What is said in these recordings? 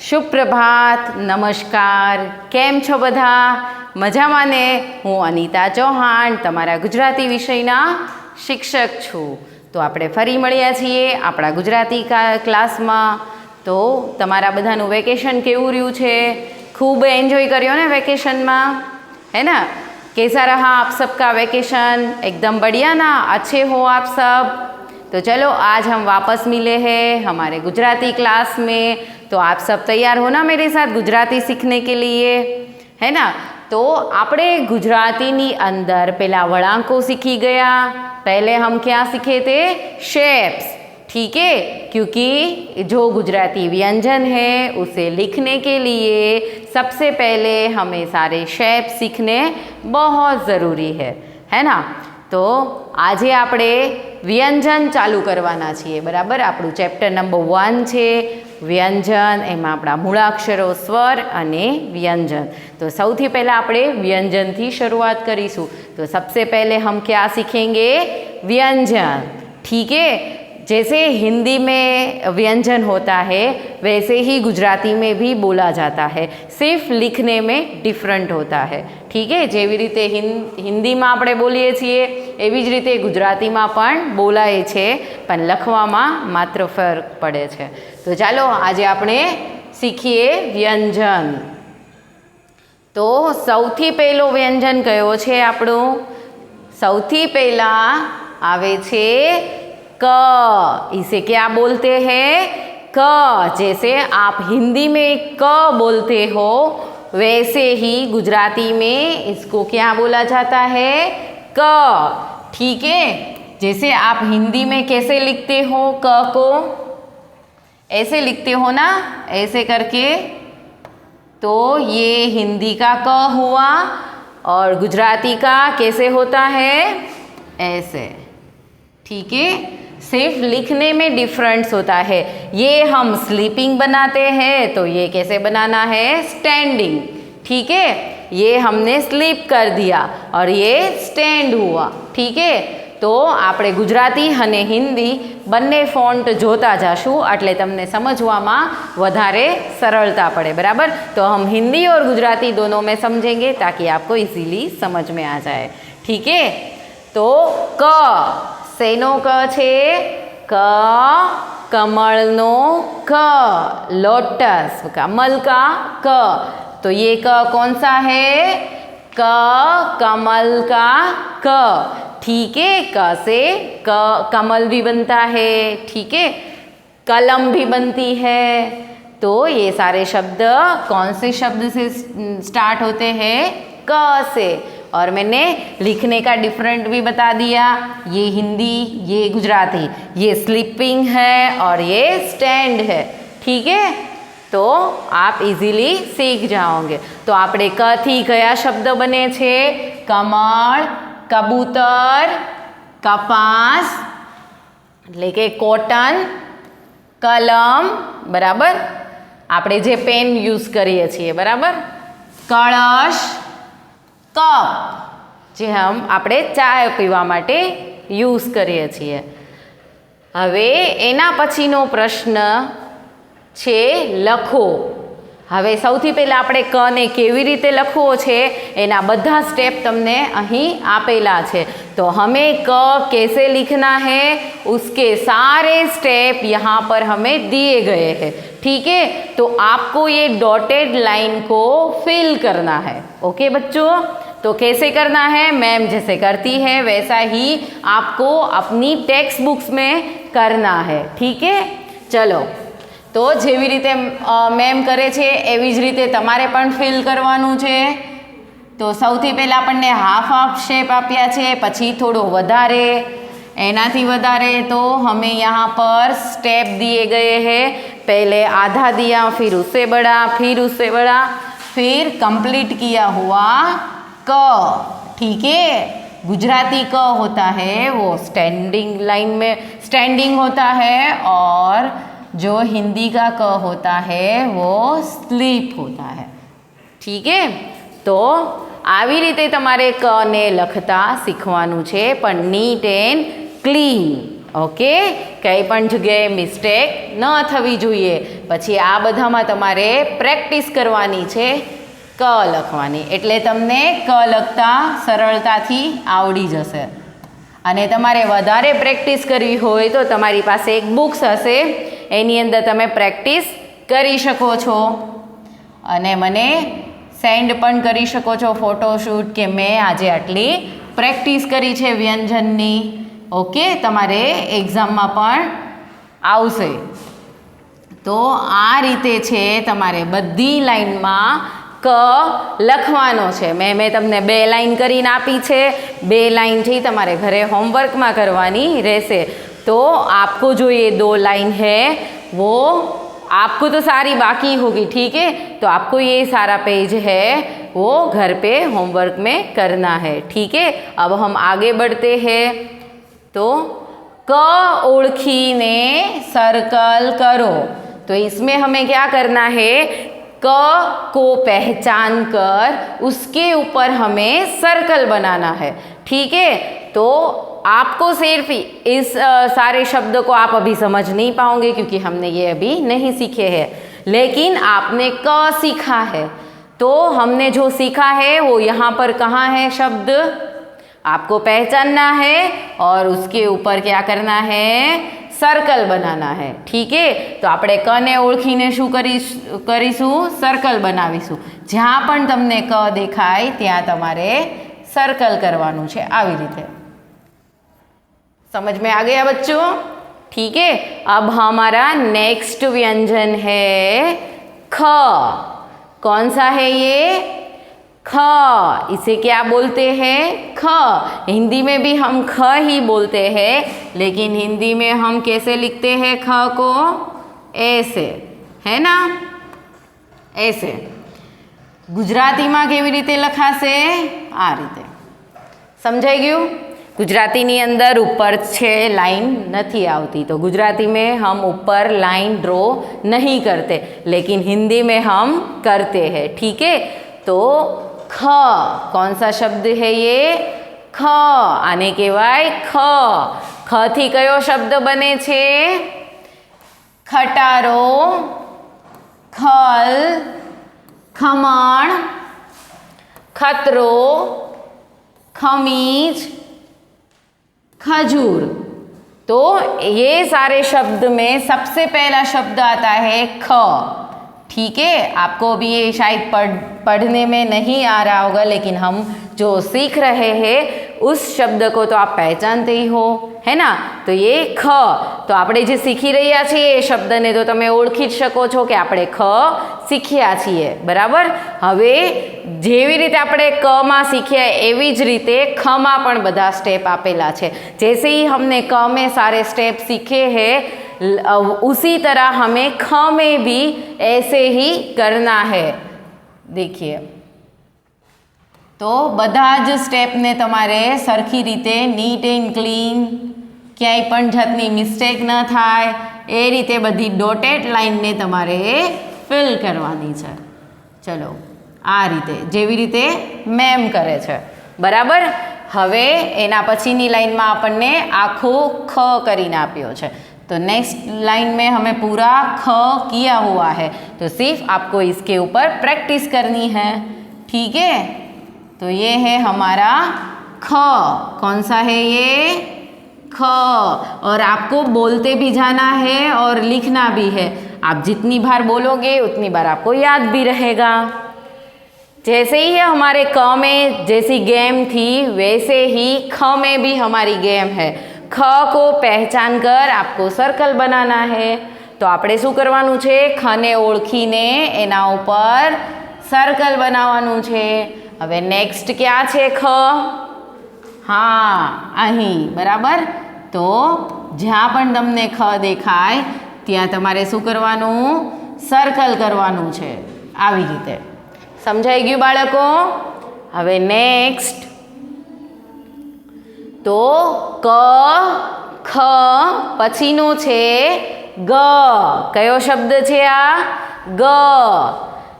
સુપ્રભાત, નમસ્કાર, કેમ છો બધા? મજામાં ને? હું અનિતા ચૌહાણ તમારા ગુજરાતી વિષયના શિક્ષક છું. તો આપણે ફરી મળ્યા છીએ આપણા ગુજરાતી ક્લાસમાં. તો તમારા બધાનું વેકેશન કેવું રહ્યું છે? ખૂબ એન્જોય કર્યો ને વેકેશનમાં, है ना? कैसा रहा आप सबका वेकेशन? एकदम बढ़िया ना? अच्छे हो आप सब? तो चलो आज हम वापस मिले हैं हमारे गुजराती क्लास में. तो आप सब तैयार हो ना मेरे साथ गुजराती सीखने के लिए, है ना? तो આપણે ગુજરાતીની અંદર પહેલા વળાંકો सीखी गया. पहले हम क्या सीखे थे? शेप्स. ठीक है, क्योंकि जो गुजराती व्यंजन है उसे लिखने के लिए सबसे पहले हमें सारे शेप सीखने बहुत ज़रूरी है ना? तो આજે આપણે વ્યંજન ચાલુ કરવાના છીએ, બરાબર? આપણું ચેપ્ટર નંબર 1 છે વ્યંજન. એમાં આપણા મૂળાક્ષરો, સ્વર અને વ્યંજન. તો સૌથી પહેલાં આપણે વ્યંજનથી શરૂઆત કરીશું. તો सबसे पहले हम क्या सीखेंगे? व्यंजन. ठीक है, जैसे हिंदी में व्यंजन होता है वैसे ही गुजराती में भी बोला जाता है, सिर्फ लिखने में डिफरेंट होता है. ठीक है, જેવી રીતે હિન્દીમાં આપણે બોલીએ છીએ એવી જ રીતે ગુજરાતીમાં પણ બોલાય છે, પણ લખવામાં માત્ર ફરક પડે છે. તો ચાલો આજે આપણે શીખીએ વ્યંજન. તો સૌથી પહેલો વ્યંજન કયો છે આપણું? સૌથી પહેલાં આવે છે क. इसे क्या बोलते हैं? क. जैसे आप हिंदी में क बोलते हो वैसे ही गुजराती में इसको क्या बोला जाता है? क. ठीक है, जैसे आप हिंदी में कैसे लिखते हो क को? ऐसे लिखते हो ना, ऐसे करके. तो ये हिंदी का क हुआ और गुजराती का कैसे होता है? ऐसे. ठीक है, सिर्फ लिखने में डिफरेंस होता है. ये हम स्लीपिंग बनाते हैं तो ये कैसे बनाना है? स्टैंडिंग. ठीक है, ये हमने स्लीप कर दिया और ये स्टैंड हुआ. ठीक है, तो આપણે ગુજરાતી અને હિન્દી બંને ફોન્ટ જોતા જાશું એટલે તમને સમજવામાં વધારે સરળતા પડે, બરાબર? तो हम हिंदी और गुजराती दोनों में समझेंगे ताकि आपको इजीली समझ में आ जाए. ठीक है, तो क. શેનો ક છે? ક कमलनो क. लोटस कमल का क. तो ये क कौन सा है? क कमल का क. ठीक है, क से क कमल भी बनता है. ठीक है, कलम भी बनती है. तो ये सारे शब्द कौन से शब्द से स्टार्ट होते हैं? क से. और मैंने लिखने का डिफरेंट भी बता दिया. ये हिंदी, ये गुजराती, ये स्लीपिंग है और ये स्टैंड है. ठीक है, तो आप इजीली सीख जाओगे. तो આપણે ક થી કયા શબ્દ બને છે? કમળ, કબૂતર, કપાસ એટલે કે કોટન, કલમ, બરાબર? આપણે જે પેન યુઝ કરીએ છીએ, બરાબર? કળશ, કપ જે આપણે ચા પીવા માટે યુઝ કરીએ છીએ. હવે એના પછીનો પ્રશ્ન છે લખો. હવે સૌથી પહેલાં આપણે કને કેવી રીતે લખવો છે એના બધા સ્ટેપ તમને અહીં આપેલા છે. तो हमें क कैसे लिखना है उसके सारे स्टेप यहाँ पर हमें दिए गए हैं. ठीक है, तो आपको ये डॉटेड लाइन को फिल करना है. ओके बच्चों, तो कैसे करना है? मैम जैसे करती है वैसा ही आपको अपनी टेक्स्ट बुक्स में करना है. ठीक है, चलो. तो જેવી રીતે મેમ કરે છે એવી જ રીતે તમારે પણ ફિલ કરવાનું છે. તો સૌથી પહેલાં આપણને હાફ હાફ શેપ આપ્યા છે, પછી થોડો વધારે, એનાથી વધારે. तो हमें यहाँ पर स्टेप दिए गए हैं. पहले आधा दिया, फिर उससे बड़ा, फिर उससे बड़ा, फिर कंप्लीट किया हुआ क. ठीक है, गुजराती क होता है वो स्टैंडिंग लाइन में स्टैंडिंग होता है और जो हिंदी का क होता है वो स्लीप होता है. ठीक है, तो આવી રીતે તમારે ક ને લખતા શીખવાનું છે, પણ નીટ એન્ડ ક્લીન. ઓકે, કંઈ પણ જગ્યાએ મિસ્ટેક ન થવી જોઈએ. પછી આ બધામાં તમારે પ્રેક્ટિસ કરવાની છે ક લખવાની, એટલે તમને ક લખતા સરળતાથી આવડી જશે. અને તમારે વધારે પ્રેક્ટિસ કરવી હોય તો તમારી પાસે એક બુક્સ હશે, એની અંદર તમે પ્રેક્ટિસ કરી શકો છો અને મને સેન્ડ પણ કરી શકો છો ફોટોશૂટ કે મેં આજે આટલી પ્રેક્ટિસ કરી છે વ્યંજનની. ઓકે, તમારે એક્ઝામમાં પણ આવશે. તો આ રીતે છે તમારે બધી લાઈનમાં ક લખવાનો છે. મેં તમને 2 લાઈન કરીને આપી છે, 2 લાઈનથી તમારે ઘરે હોમવર્કમાં કરવાની રહેશે. तो आपको जो ये 2 लाइन है वो आपको तो सारी बाकी होगी, ठीक है, तो आपको ये सारा पेज है वो घर पे होमवर्क में करना है, ठीक है. अब हम आगे बढ़ते हैं. तो क ओळखीने सर्कल करो. तो इसमें हमें क्या करना है, क को पहचान कर उसके ऊपर हमें सर्कल बनाना है, ठीक है. तो आपको सिर्फ इस सारे शब्द को आप अभी समझ नहीं पाओगे क्योंकि हमने ये अभी नहीं सीखे हैं, लेकिन आपने क सीखा है. तो हमने जो सीखा है वो यहाँ पर कहाँ है शब्द, आपको पहचानना है और उसके ऊपर क्या करना है, सर्कल बनाना है, ठीक है. तो આપણે કને ઓળખીને શું કરીશું, સર્કલ બનાવીશું. જ્યાં પણ તમને ક દેખાય ત્યાં તમારે सर्कल करवानुं छे. આવી રીતે समझ में आ गया बच्चों, ठीक है. अब हमारा नेक्स्ट व्यंजन है ख. कौन सा है ये, ख. इसे क्या बोलते हैं, ख. हिंदी में भी हम ख ही बोलते हैं, लेकिन हिंदी में हम कैसे लिखते हैं ख को, ऐसे, है ना, ऐसे. गुजरातीમાં કેવી રીતે લખાશે, આ રીતે. સમજાઈ ગયું. गुजराती अंदर ऊपर छे लाइन नहीं आती, तो गुजराती में हम ऊपर लाइन ड्रॉ नहीं करते, लेकिन हिंदी में हम करते हैं, ठीक है. तो ख कौन सा शब्द है ये, ख. आने कहेवाय ख. ख थी कयो शब्द बने छे, खटारो, खल, खमण, खतरो, खमीज, खजूर. तो ये सारे शब्द में सबसे पहला शब्द आता है ख, ठीक है. आपको भी ये शायद पढ़ने में नहीं आ रहा होगा, लेकिन हम जो सीख रहे हैं उस शब्द को तो आप पहचानते ही हो, है ना. तो ये ख. तो આપણે જે सीखी રહ્યા છીએ એ શબ્દને તો તમે ઓળખી જ શકો છો કે આપણે ખ શીખ્યા છીએ, બરાબર. હવે જેવી રીતે આપણે ક માં શીખ્યા એવી જ રીતે ખ માં પણ બધા સ્ટેપ આપેલા છે. जैसे ही हमने क में सारे स्टेप सीखे हैं, उसी तरह हमें ख में भी ऐसे ही करना है. देखिए, तो બધા જ સ્ટેપને તમારે સરખી રીતે નીટ એન્ડ ક્લીન, ક્યાંય પણ જાતની મિસ્ટેક ન થાય એ રીતે બધી ડોટેડ લાઇનને તમારે ફિલ કરવાની છે. ચલો, આ રીતે જેવી રીતે મેમ કરે છે, બરાબર. હવે એના પછીની લાઇનમાં આપણને આખો ખ કરીને આપ્યો છે. तो नेक्स्ट लाइन में हमें पूरा ख किया हुआ है, तो सिर्फ आपको इसके ऊपर प्रैक्टिस करनी है, ठीक है. तो ये है हमारा ख. कौन सा है ये, ख. और आपको बोलते भी जाना है और लिखना भी है. आप जितनी बार बोलोगे उतनी बार आपको याद भी रहेगा. जैसे ही हमारे क में जैसी गेम थी वैसे ही ख में भी हमारी गेम है. ख को पहचान कर आपको सर्कल बनाना है. तो આપણે શું કરવાનું છે, ખને ઓળખીને એના ઉપર સર્કલ બનાવવાનું છે. હવે નેક્સ્ટ ક્યાં છે ખ, હા અહીં, બરાબર. તો જ્યાં પણ તમને ખ દેખાય ત્યાં તમારે શું કરવાનું, સર્કલ કરવાનું છે, આવી રીતે. સમજાઈ ગયું બાળકો. હવે નેક્સ્ટ, તો ક ખ પછીનું છે ગ. કયો શબ્દ છે આ, ગ.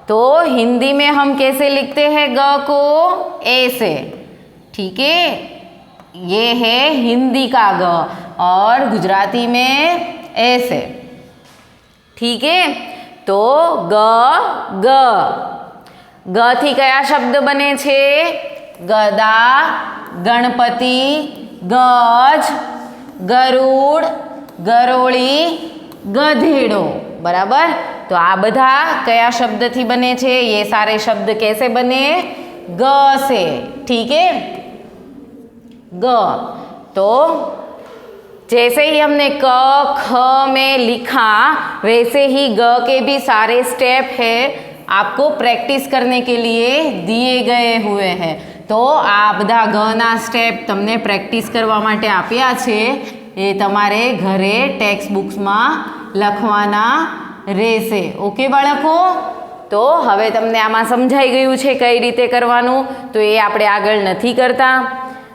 तो हिंदी में हम कैसे लिखते हैं ग को, ऐसे, ठीक है. ये है हिंदी का ग और गुजराती में ऐसे। ठीक है, तो ग ग ग थी कया शब्द बने छे? गदा, गणपति, गज, गरुड़, गरोળી, गधेड़ो। बराबर, तो आ बधा कया शब्द थी बने छे? ये सारे शब्द कैसे बने? ग से। ठीक है, ग। तो जैसे ही हमने क ख में लिखा वैसे ही ग के भी सारे स्टेप है आपको प्रैक्टिस करने के लिए दिए गए हुए हैं। तो आ बधा ग ना स्टेप तमने प्रैक्टिस करवा माटे आप्या छे, ए तमारे घरे टेक्स्ट बुक्स में लखवाना रहेशे। ओके बाळको, तो हवे तमने आमां समझाई गयुं छे कई रीते करवानुं, तो ए आपणे आगळ नथी करता।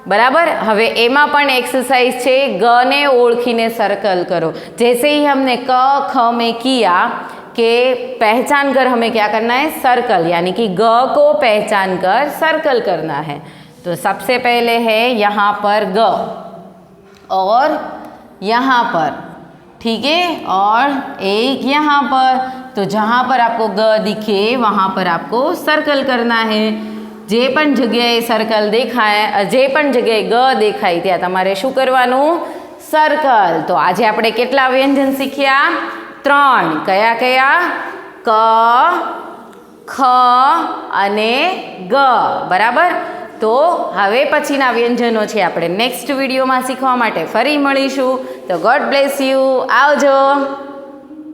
बराबर, हवे एमां पण एक्सरसाइज छे, ग ने ओळखीने सर्कल करो। जैसे ही हमने क ख में किया कि पहचान कर हमें क्या करना है? सर्कल, यानी कि ग को पहचान कर सर्कल करना है। तो सबसे पहले है यहाँ पर ग और यहाँ पर, ठीक है, और एक यहाँ पर। तो जहाँ पर आपको ग दिखे वहाँ पर आपको सर्कल करना है। जे पण जग्याए सर्कल देखाय, जे पण जग्याए ग देखाय त्यां तमारे शुं करवानुं? सर्कल। तो आज आपणे केटला व्यंजन शीख्या? 3। कया कया? क, ख अने ग। बराबर, तो हवे पछीना व्यंजनो छे આપણે નેક્સ્ટ વિડીયોમાં શીખવા માટે ફરી મળીશું। તો ગોડ બ્લેસ યુ, આવજો।